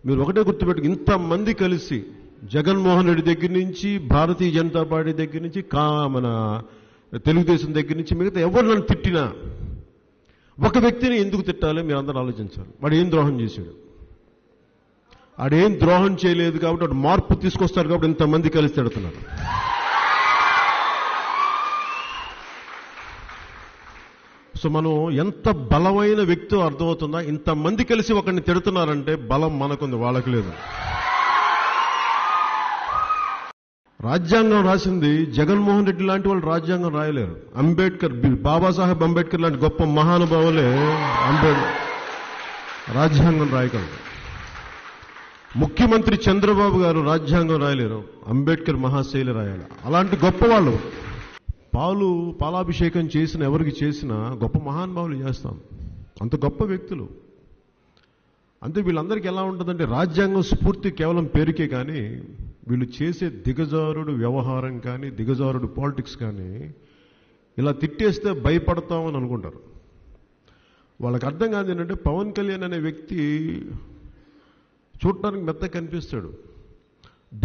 మీరు ఒకటే గుర్తుపెట్టుకు, ఇంతమంది కలిసి జగన్మోహన్ రెడ్డి దగ్గర నుంచి, భారతీయ జనతా పార్టీ దగ్గర నుంచి, మన తెలుగుదేశం దగ్గర నుంచి మిగతా ఎవరు నన్ను తిట్టినా ఒక వ్యక్తిని ఎందుకు తిట్టాలి మీరు అందరూ ఆలోచించాలి. వాడు ఏం ద్రోహం చేశాడు? వాడేం ద్రోహం చేయలేదు కాబట్టి వాడు మార్పు తీసుకొస్తారు కాబట్టి ఇంతమంది కలిసి తిడుతున్నారు. సో మనం ఎంత బలమైన వ్యక్తో అర్థమవుతుందా? ఇంతమంది కలిసి ఒకరిని తిడుతున్నారంటే బలం మనకుంది, వాళ్ళకి లేదు. రాజ్యాంగం రాసింది జగన్మోహన్ రెడ్డి లాంటి వాళ్ళు రాజ్యాంగం రాయలేరు. అంబేద్కర్, బాబాసాహెబ్ అంబేద్కర్ లాంటి గొప్ప మహానుభావులే రాజ్యాంగం రాయగలరు. ముఖ్యమంత్రి చంద్రబాబు గారు రాజ్యాంగం రాయలేరు, అంబేద్కర్ మహాశైలి రాయాలి. అలాంటి గొప్ప వాళ్ళు పాలాభిషేకం చేసిన ఎవరికి చేసినా గొప్ప మహానుభావులు చేస్తాం, అంత గొప్ప వ్యక్తులు. అంతే వీళ్ళందరికీ ఎలా ఉంటుందంటే రాజ్యాంగం స్ఫూర్తి కేవలం పేరుకే, కానీ వీళ్ళు చేసే దిగజారుడు వ్యవహారం కానీ, దిగజారుడు పాలిటిక్స్ కానీ ఇలా తిట్టేస్తే భయపడతామని అనుకుంటారు. వాళ్ళకి అర్థం కాదు ఏంటంటే పవన్ కళ్యాణ్ అనే వ్యక్తి చూడటానికి మెత్తగా కనిపిస్తాడు,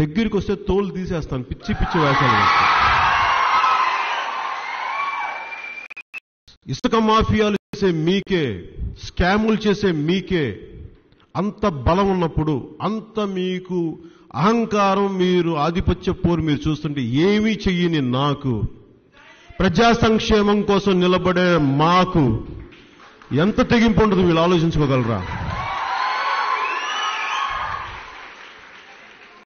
దగ్గరికి వస్తే తోలు తీసేస్తాను, పిచ్చి పిచ్చి వేషాలు వేస్తాను. ఇసుక మాఫియాలు చేసే మీకే, స్కాములు చేసే మీకే అంత బలం ఉన్నప్పుడు, అంత మీకు అహంకారం, మీరు ఆధిపత్య పోరు మీరు చూస్తుంటే ఏమీ చెయ్యని నాకు, ప్రజా సంక్షేమం కోసం నిలబడే మాకు ఎంత తెగింపు ఉండదు వీళ్ళు ఆలోచించుకోగలరా?